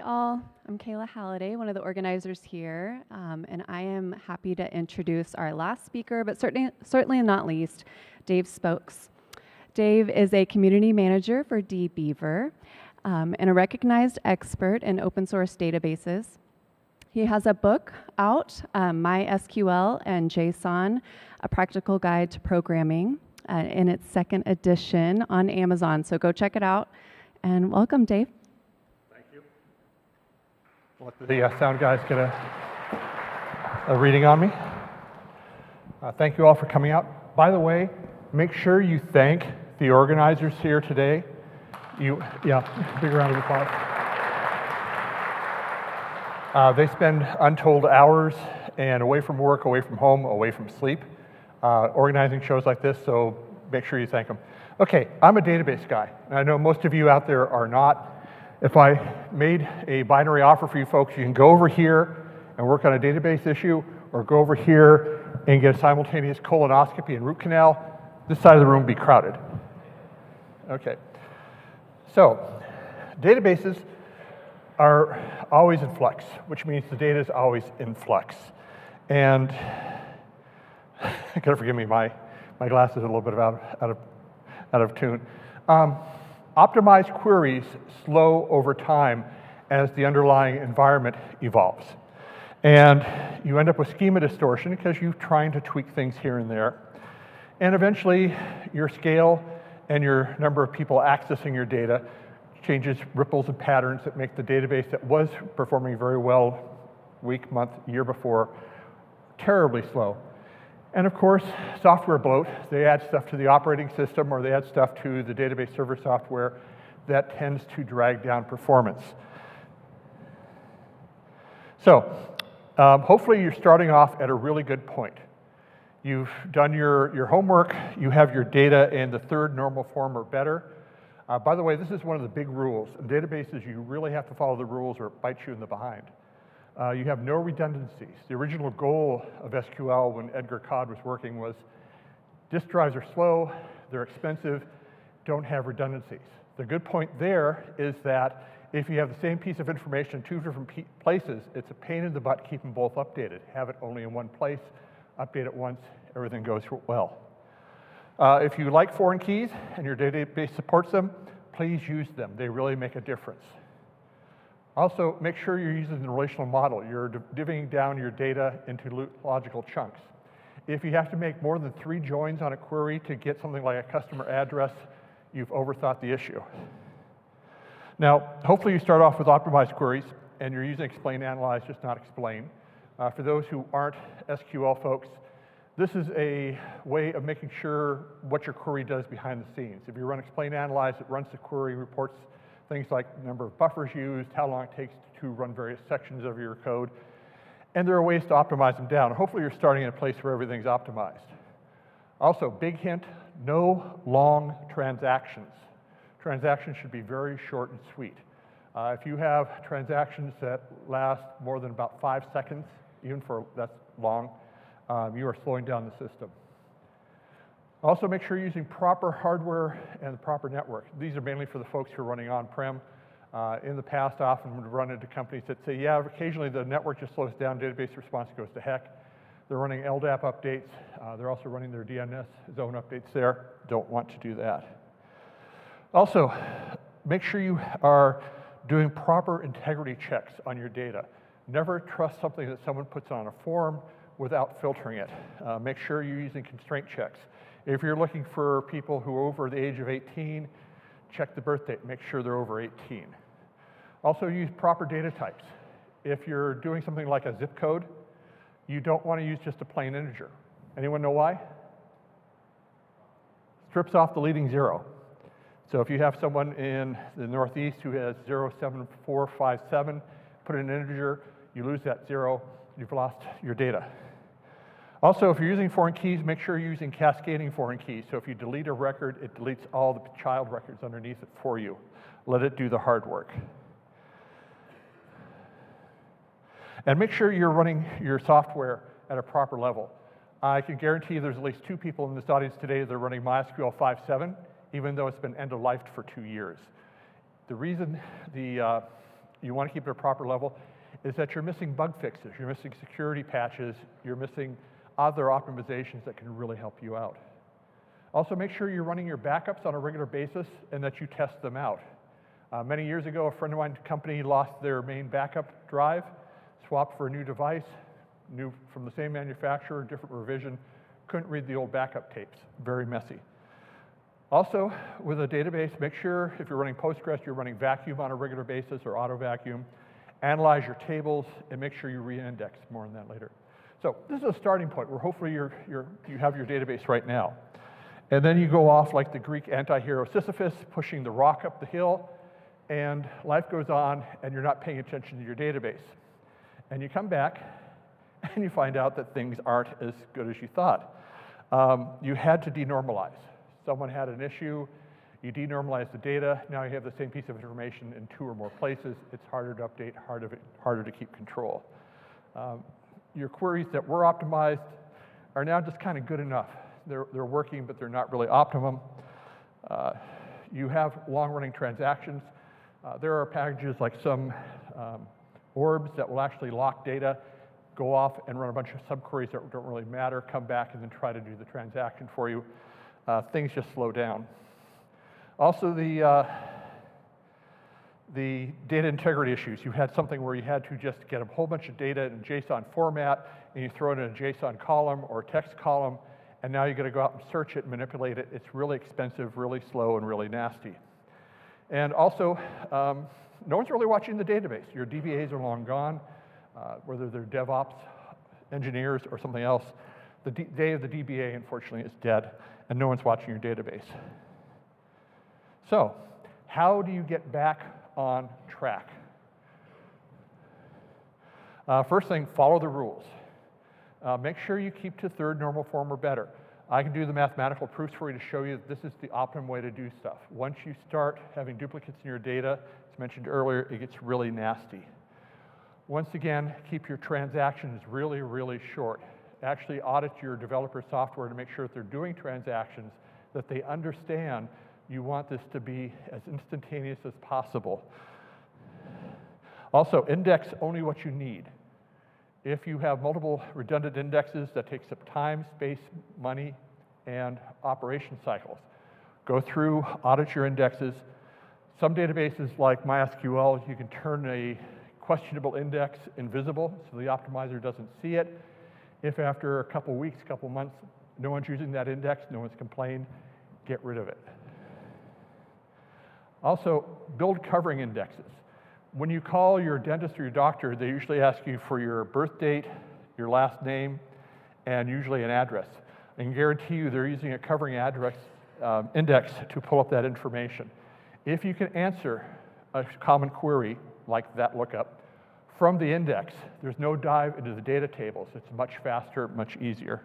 all. I'm Kayla Halliday, one of the organizers here, and I am happy to introduce our last speaker, but certainly not least, Dave Stokes. Dave is a community manager for dbeaver and a recognized expert in open source databases. He has a book out, MySQL and JSON, A Practical Guide to Programming, in its second edition on Amazon. So go check it out, and welcome, Dave. Let the sound guys get a reading on me. Thank you all for coming out. By the way, make sure you thank the organizers here today. Big round of applause. They spend untold hours and away from work, away from home, away from sleep, organizing shows like this, so make sure you thank them. Okay, I'm a database guy, and I know most of you out there are not. If I made a binary offer for you folks, you can go over here and work on a database issue, or go over here and get a simultaneous colonoscopy and root canal. This side of the room would be crowded. Okay. So, databases are always in flux, which means the data is always in flux. And you gotta forgive me, my glasses are a little bit out of tune. Optimized queries slow over time as the underlying environment evolves. And you end up with schema distortion because you're trying to tweak things here and there. And eventually, your scale and your number of people accessing your data changes ripples and patterns that make the database that was performing very well week, month, year before terribly slow. And of course, software bloat. They add stuff to the operating system, or they add stuff to the database server software that tends to drag down performance. So, hopefully you're starting off at a really good point. You've done your homework, you have your data in the third normal form or better. By the way, this is one of the big rules. In databases, you really have to follow the rules or it bites you in the behind. You have no redundancies. The original goal of SQL when Edgar Codd was working was disk drives are slow, they're expensive, don't have redundancies. The good point there is that if you have the same piece of information in two different places, it's a pain in the butt to keep them both updated. Have it only in one place, update it once, everything goes well. If you like foreign keys and your database supports them, please use them. They really make a difference. Also, make sure you're using the relational model. You're divvying down your data into logical chunks. If you have to make more than 3 joins on a query to get something like a customer address, you've overthought the issue. Now, hopefully you start off with optimized queries and you're using explain, analyze, just not explain. For those who aren't SQL folks, this is a way of making sure what your query does behind the scenes. If you run explain, analyze, it runs the query, reports things like the number of buffers used, how long it takes to run various sections of your code, and there are ways to optimize them down. Hopefully you're starting in a place where everything's optimized. Also, big hint, no long transactions. Transactions should be very short and sweet. If you have transactions that last more than about 5 seconds, even for that's long, you are slowing down the system. Also, make sure you're using proper hardware and the proper network. These are mainly for the folks who are running on-prem. In the past, often would run into companies that say, yeah, occasionally the network just slows down, database response goes to heck. They're running LDAP updates. They're also running their DNS zone updates there. Don't want to do that. Also, make sure you are doing proper integrity checks on your data. Never trust something that someone puts on a form without filtering it. Make sure you're using constraint checks. If you're looking for people who are over the age of 18, check the birth date, make sure they're over 18. Also use proper data types. If you're doing something like a zip code, you don't want to use just a plain integer. Anyone know why? Strips off the leading 0. So if you have someone in the Northeast who has 07457, put in an integer, you lose that 0, you've lost your data. Also, if you're using foreign keys, make sure you're using cascading foreign keys. So if you delete a record, it deletes all the child records underneath it for you. Let it do the hard work. And make sure you're running your software at a proper level. I can guarantee you there's at least 2 people in this audience today that are running MySQL 5.7, even though it's been end-of-lifed for 2 years. The reason the you want to keep it at a proper level, is that you're missing bug fixes, you're missing security patches, you're missing other optimizations that can really help you out. Also, make sure you're running your backups on a regular basis and that you test them out. Many years ago, a friend of mine's company lost their main backup drive, swapped for a new device, new from the same manufacturer, different revision, couldn't read the old backup tapes, very messy. Also, with a database, make sure if you're running Postgres, you're running vacuum on a regular basis or auto vacuum. Analyze your tables and make sure you re-index. More on that later. So this is a starting point where hopefully you have your database right now. And then you go off like the Greek anti-hero Sisyphus, pushing the rock up the hill, and life goes on and you're not paying attention to your database. And you come back and you find out that things aren't as good as you thought. You had to denormalize. Someone had an issue, you denormalize the data, now you have the same piece of information in 2 or more places. It's harder to update, harder to keep control. Your queries that were optimized are now just kind of good enough. They're working, but they're not really optimum. You have long-running transactions. There are packages like some orbs that will actually lock data, go off and run a bunch of subqueries that don't really matter, come back and then try to do the transaction for you. Things just slow down. Also, the data integrity issues. You had something where you had to just get a whole bunch of data in JSON format, and you throw it in a JSON column or a text column, and now you're going to go out and search it and manipulate it. It's really expensive, really slow, and really nasty. And also, no one's really watching the database. Your DBAs are long gone, whether they're DevOps engineers or something else. The day of the DBA, unfortunately, is dead, and no one's watching your database. So, how do you get back on track? First thing, follow the rules. Make sure you keep to third normal form or better. I can do the mathematical proofs for you to show you that this is the optimum way to do stuff. Once you start having duplicates in your data, as mentioned earlier, it gets really nasty. Once again, keep your transactions really, really short. Actually audit your developer software to make sure that they're doing transactions, that they understand you want this to be as instantaneous as possible. Also, index only what you need. If you have multiple redundant indexes, that takes up time, space, money, and operation cycles. Go through, audit your indexes. Some databases like MySQL, you can turn a questionable index invisible so the optimizer doesn't see it. If after a couple weeks, couple months, no one's using that index, no one's complained, get rid of it. Also, build covering indexes. When you call your dentist or your doctor, they usually ask you for your birth date, your last name, and usually an address. I can guarantee you they're using a covering address index to pull up that information. If you can answer a common query like that lookup from the index, there's no dive into the data tables. It's much faster, much easier.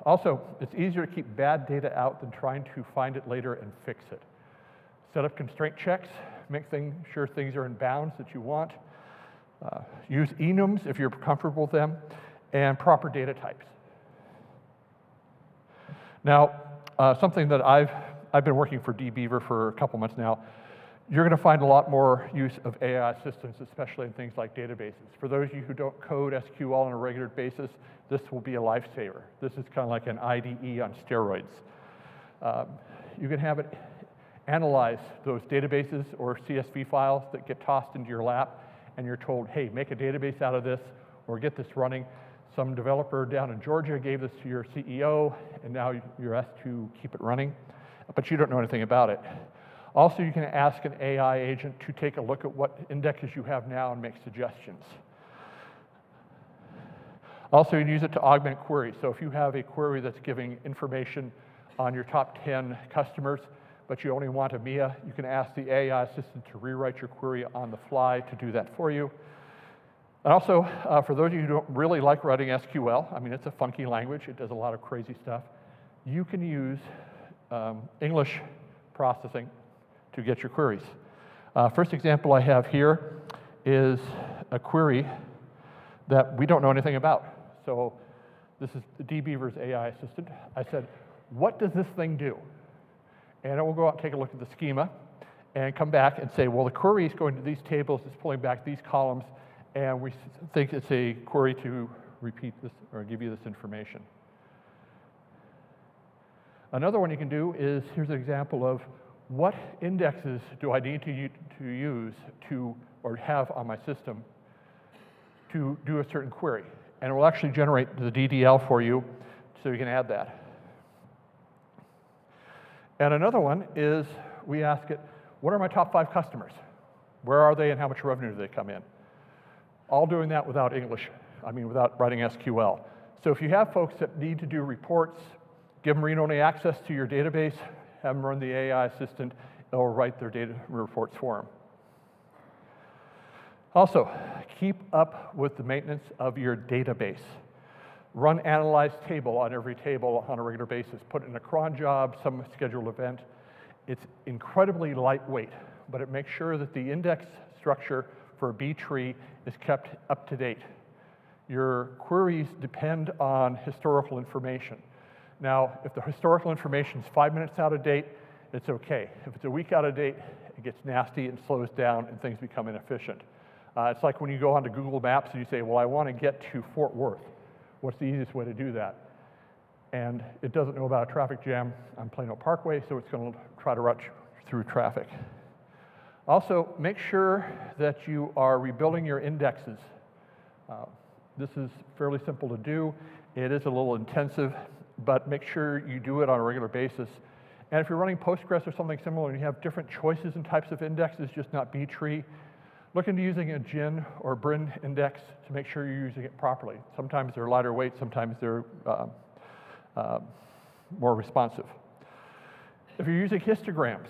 Also, it's easier to keep bad data out than trying to find it later and fix it. Set up constraint checks, make sure things are in bounds that you want. Use enums if you're comfortable with them, and proper data types. Now, something that I've been working for dbeaver for a couple months now, you're going to find a lot more use of AI assistance, especially in things like databases. For those of you who don't code SQL on a regular basis, this will be a lifesaver. This is kind of like an IDE on steroids. You can have it analyze those databases or CSV files that get tossed into your lap, and you're told, hey, make a database out of this, or get this running. Some developer down in Georgia gave this to your CEO, and now you're asked to keep it running, but you don't know anything about it. Also, you can ask an AI agent to take a look at what indexes you have now and make suggestions. Also, you can use it to augment queries. So if you have a query that's giving information on your top 10 customers, but you only want EMEA, you can ask the AI assistant to rewrite your query on the fly to do that for you. And also, for those of you who don't really like writing SQL, I mean, it's a funky language, it does a lot of crazy stuff, you can use English processing to get your queries. First example I have here is a query that we don't know anything about. So this is dbeaver's AI assistant. I said, what does this thing do? And it will go out and take a look at the schema, and come back and say, well, the query is going to these tables, it's pulling back these columns, and we think it's a query to repeat this or give you this information. Another one you can do is, here's an example of what indexes do I need to use to, or have on my system to do a certain query. And it will actually generate the DDL for you, so you can add that. And another one is, we ask it, what are my top 5 customers? Where are they and how much revenue do they come in? All doing that without without writing SQL. So if you have folks that need to do reports, give them read-only access to your database, have them run the AI assistant, it'll write their data reports for them. Also, keep up with the maintenance of your database. Run analyze table on every table on a regular basis. Put it in a cron job, some scheduled event. It's incredibly lightweight, but it makes sure that the index structure for a B tree is kept up to date. Your queries depend on historical information. Now, if the historical information is 5 minutes out of date, it's okay. If it's a week out of date, it gets nasty and slows down and things become inefficient. It's like when you go onto Google Maps and you say, well, I want to get to Fort Worth. What's the easiest way to do that? And it doesn't know about a traffic jam on Plano Parkway, so it's going to try to rush through traffic. Also, make sure that you are rebuilding your indexes. This is fairly simple to do. It is a little intensive, but make sure you do it on a regular basis. And if you're running Postgres or something similar and you have different choices and types of indexes, just not B-tree, look into using a GIN or BRIN index to make sure you're using it properly. Sometimes they're lighter weight, sometimes they're more responsive. If you're using histograms,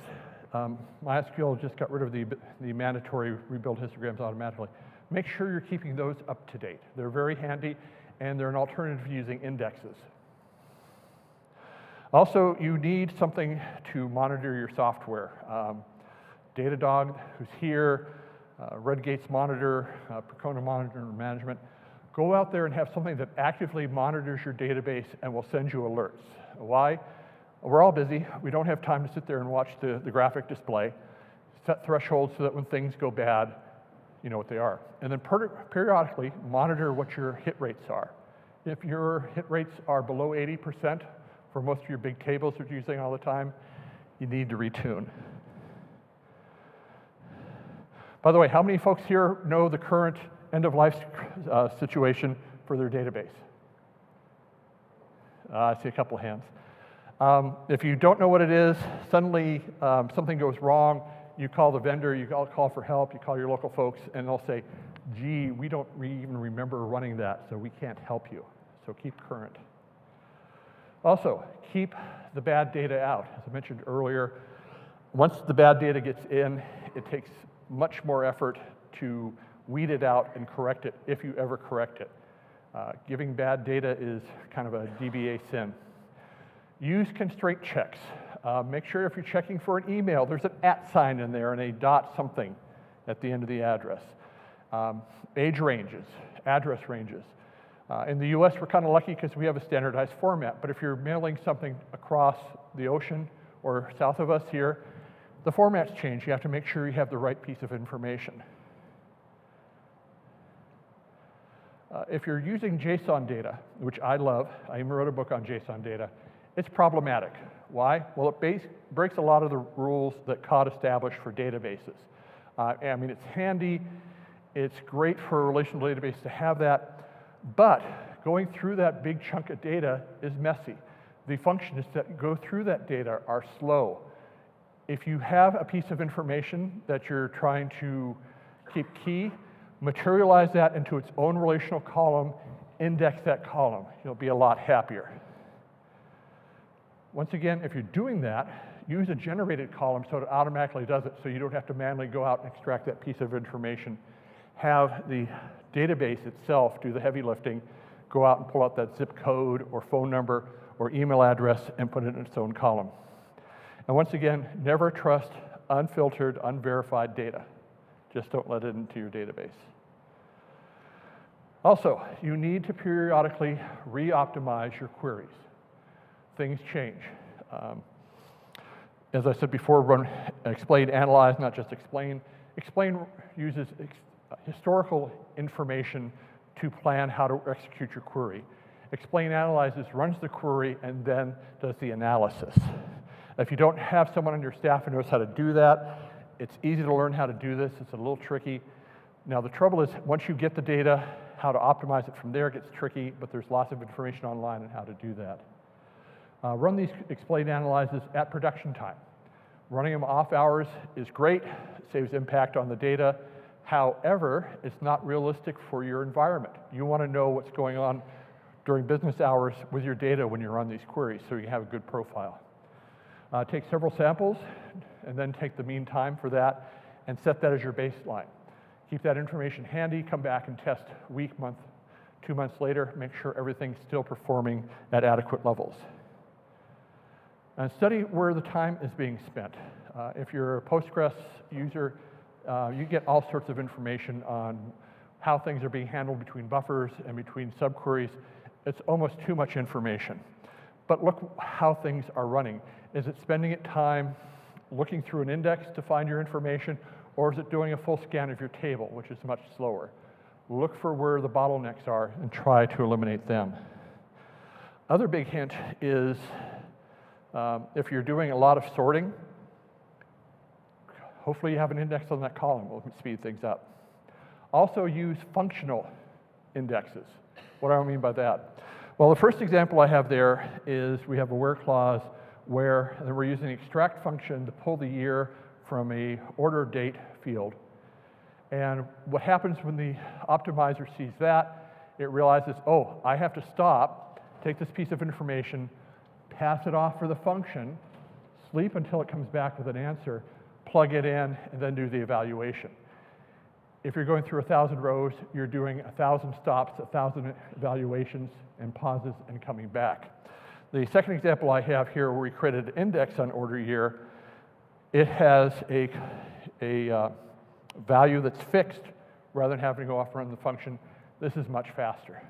MySQL just got rid of the mandatory rebuild histograms automatically. Make sure you're keeping those up to date. They're very handy, and they're an alternative to using indexes. Also, you need something to monitor your software. Datadog, who's here, Redgate's Monitor, Percona Monitor Management. Go out there and have something that actively monitors your database and will send you alerts. Why? We're all busy. We don't have time to sit there and watch the graphic display. Set thresholds so that when things go bad, you know what they are. And then periodically monitor what your hit rates are. If your hit rates are below 80% for most of your big tables that you're using all the time, you need to retune. By the way, how many folks here know the current end-of-life situation for their database? I see a couple of hands. If you don't know what it is, suddenly something goes wrong, you call the vendor, you call for help, you call your local folks, and they'll say, gee, we don't even remember running that, so we can't help you. So keep current. Also, keep the bad data out. As I mentioned earlier, once the bad data gets in, it takes much more effort to weed it out and correct it, if you ever correct it. Giving bad data is kind of a DBA sin. Use constraint checks. Make sure if you're checking for an email, there's an @ sign in there and a dot something at the end of the address. Age ranges, address ranges. In the US, we're kind of lucky because we have a standardized format, but if you're mailing something across the ocean or south of us here, the formats change. You have to make sure you have the right piece of information. If you're using JSON data, which I love, I even wrote a book on JSON data, it's problematic. Why? Well, it breaks a lot of the rules that COD established for databases. I mean, it's handy, it's great for a relational database to have that, but going through that big chunk of data is messy. The functions that go through that data are slow. If you have a piece of information that you're trying to keep key, materialize that into its own relational column, index that column. You'll be a lot happier. Once again, if you're doing that, use a generated column so it automatically does it so you don't have to manually go out and extract that piece of information. Have the database itself do the heavy lifting, go out and pull out that zip code or phone number or email address and put it in its own column. And once again, never trust unfiltered, unverified data. Just don't let it into your database. Also, you need to periodically re-optimize your queries. Things change. As I said before, run explain, analyze, not just explain. Explain uses historical information to plan how to execute your query. Explain analyzes, runs the query, and then does the analysis. If you don't have someone on your staff who knows how to do that, it's easy to learn how to do this. It's a little tricky. Now, the trouble is, once you get the data, how to optimize it from there gets tricky, but there's lots of information online on how to do that. Run these explain analyses at production time. Running them off hours is great, saves impact on the data. However, it's not realistic for your environment. You want to know what's going on during business hours with your data when you run these queries so you have a good profile. Take several samples and then take the mean time for that and set that as your baseline. Keep that information handy, come back and test week, month, 2 months later, make sure everything's still performing at adequate levels. And study where the time is being spent. If you're a Postgres user, you get all sorts of information on how things are being handled between buffers and between subqueries. It's almost too much information. But look how things are running. Is it spending it time looking through an index to find your information, or is it doing a full scan of your table, which is much slower? Look for where the bottlenecks are and try to eliminate them. Other big hint is if you're doing a lot of sorting, hopefully you have an index on that column. Will speed things up. Also use functional indexes. What do I mean by that? Well, the first example I have there is we have a where clause where we're using the extract function to pull the year from a order date field. And what happens when the optimizer sees that, it realizes, oh, I have to stop, take this piece of information, pass it off for the function, sleep until it comes back with an answer, plug it in, and then do the evaluation. If you're going through 1,000 rows, you're doing 1,000 stops, 1,000 evaluations, and pauses, and coming back. The second example I have here where we created an index on order year, it has a value that's fixed rather than having to go off and run the function. This is much faster.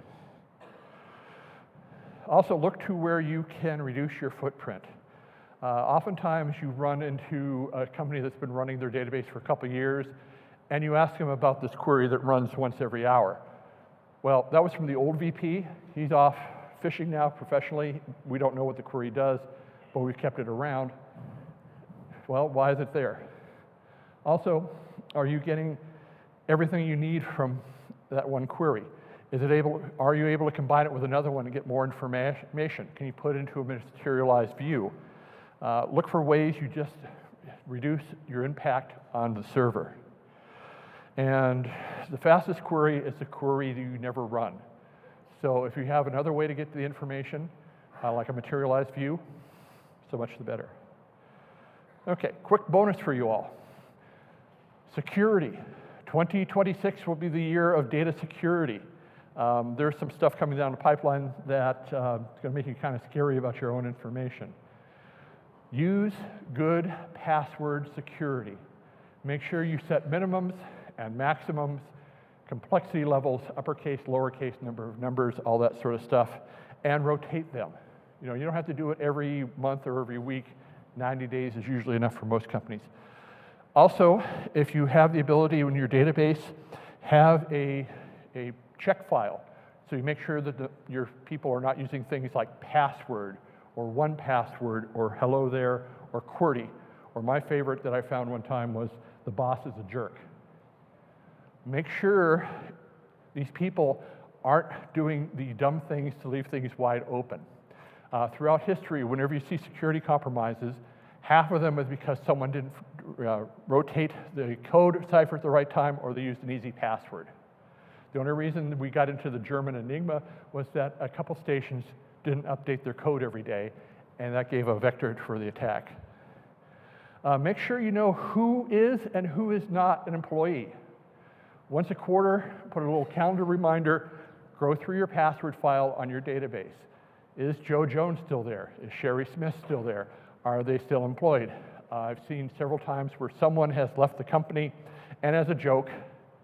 Also, look to where you can reduce your footprint. Oftentimes, you run into a company that's been running their database for a couple of years, and you ask them about this query that runs once every hour. Well, that was from the old VP. He's off fishing now professionally. We don't know what the query does, but we've kept it around. Well, why is it there? Also, are you getting everything you need from that one query? Are you able to combine it with another one and get more information? Can you put it into a materialized view? Look for ways you just reduce your impact on the server. And the fastest query is the query that you never run. So if you have another way to get the information, like a materialized view, so much the better. Okay, quick bonus for you all. Security. 2026 will be the year of data security. There's some stuff coming down the pipeline that's going to make you kind of scary about your own information. Use good password security. Make sure you set minimums and maximums, complexity levels, uppercase, lowercase, number of numbers, all that sort of stuff, and rotate them. You know, you don't have to do it every month or every week. 90 days is usually enough for most companies. Also, if you have the ability in your database, have a check file. So you make sure that your people are not using things like password or 1Password or hello there or QWERTY. Or my favorite that I found one time was the boss is a jerk. Make sure these people aren't doing the dumb things to leave things wide open. Throughout history, whenever you see security compromises, half of them is because someone didn't rotate the code cipher at the right time or they used an easy password. The only reason we got into the German Enigma was that a couple stations didn't update their code every day, and that gave a vector for the attack. Make sure you know who is and who is not an employee. Once a quarter, put a little calendar reminder, go through your password file on your database. Is Joe Jones still there? Is Sherry Smith still there? Are they still employed? I've seen several times where someone has left the company, and as a joke,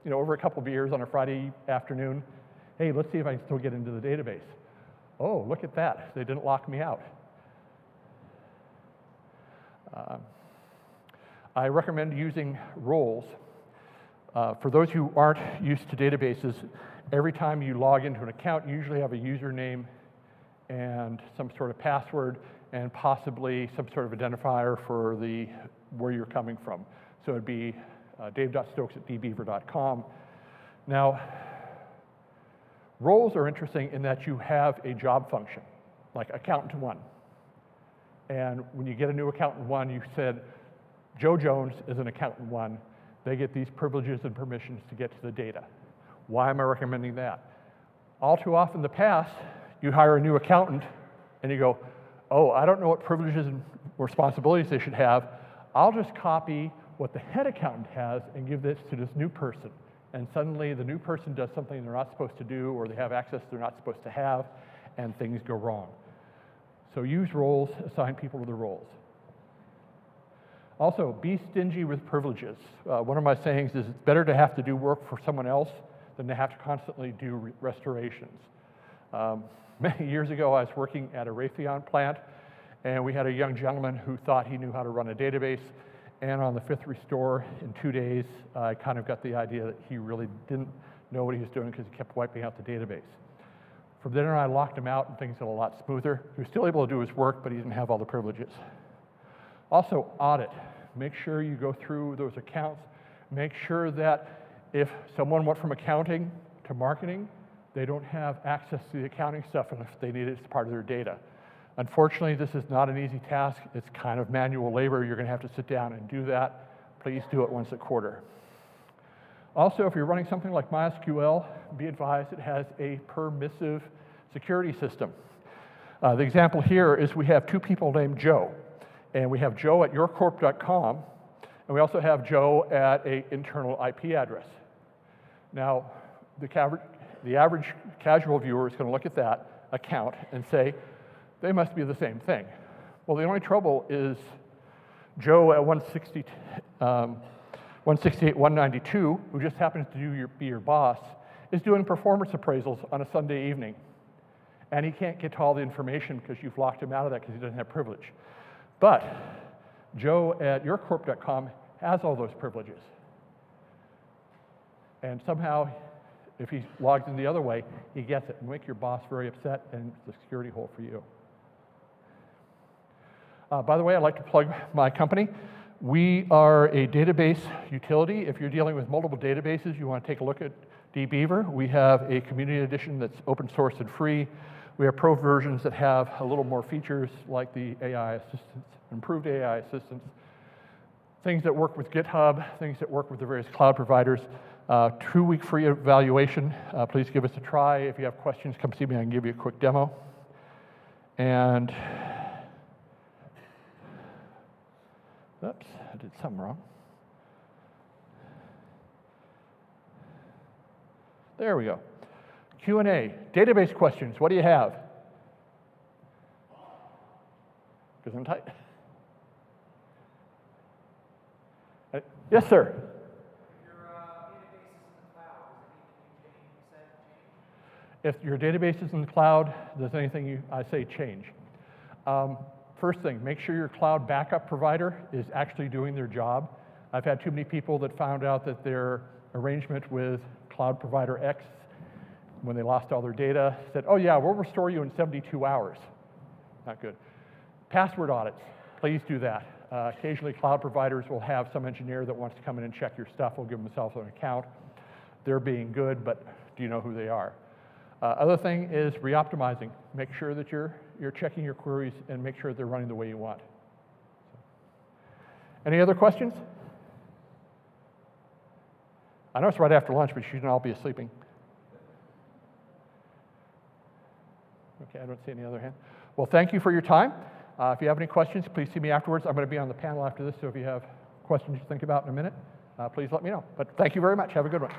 you know, over a couple of beers on a Friday afternoon, hey, let's see if I can still get into the database. Oh, look at that. They didn't lock me out. I recommend using roles. For those who aren't used to databases, every time you log into an account, you usually have a username and some sort of password and possibly some sort of identifier for where you're coming from. So it'd be dave.stokes@dbeaver.com. Now, roles are interesting in that you have a job function, like accountant one. And when you get a new accountant one, you said, Joe Jones is an accountant one. They get these privileges and permissions to get to the data. Why am I recommending that? All too often in the past, you hire a new accountant and you go, oh, I don't know what privileges and responsibilities they should have. I'll just copy what the head accountant has and give this to this new person. And suddenly the new person does something they're not supposed to do, or they have access they're not supposed to have, and things go wrong. So use roles, assign people to the roles. Also, be stingy with privileges. One of my sayings is it's better to have to do work for someone else than to have to constantly do restorations. Many years ago, I was working at a Raytheon plant, and we had a young gentleman who thought he knew how to run a database. And on the 5th restore in 2 days, I kind of got the idea that he really didn't know what he was doing because he kept wiping out the database. From then on, I locked him out and things got a lot smoother. He was still able to do his work, but he didn't have all the privileges. Also, audit. Make sure you go through those accounts. Make sure that if someone went from accounting to marketing, they don't have access to the accounting stuff, and if they need it as part of their data. Unfortunately, this is not an easy task. It's kind of manual labor. You're going to have to sit down and do that. Please do it once a quarter. Also, if you're running something like MySQL, be advised it has a permissive security system. The example here is we have 2 people named Joe. And we have Joe at yourcorp.com, and we also have Joe at an internal IP address. Now, the average casual viewer is going to look at that account and say, they must be the same thing. Well, the only trouble is Joe at 168.192, who just happens to be your boss, is doing performance appraisals on a Sunday evening. And he can't get to all the information because you've locked him out of that because he doesn't have privilege. But Joe at yourcorp.com has all those privileges. And somehow, if he logs in the other way, he gets it. And make your boss very upset, and it's a security hole for you. By the way, I'd like to plug my company. We are a database utility. If you're dealing with multiple databases, you want to take a look at dbeaver. We have a community edition that's open source and free. We have pro versions that have a little more features like the AI assistance, improved AI assistance, things that work with GitHub, things that work with the various cloud providers. 2-week free evaluation. Please give us a try. If you have questions, come see me. I can give you a quick demo. And, oops, I did something wrong. There we go. Q&A, database questions. What do you have? Because I'm tight. Yes, sir. If your database is in the cloud, does anything I say change? First thing, make sure your cloud backup provider is actually doing their job. I've had too many people that found out that their arrangement with cloud provider X, when they lost all their data, said, oh yeah, we'll restore you in 72 hours. Not good. Password audits, please do that. Occasionally cloud providers will have some engineer that wants to come in and check your stuff, will give themselves an account. They're being good, but do you know who they are? Other thing is re-optimizing. Make sure that you're checking your queries and make sure they're running the way you want. Any other questions? I know it's right after lunch, but you shouldn't all be sleeping. Okay, I don't see any other hand. Well, thank you for your time. If you have any questions, please see me afterwards. I'm going to be on the panel after this, so if you have questions you think about in a minute, please let me know. But thank you very much. Have a good one.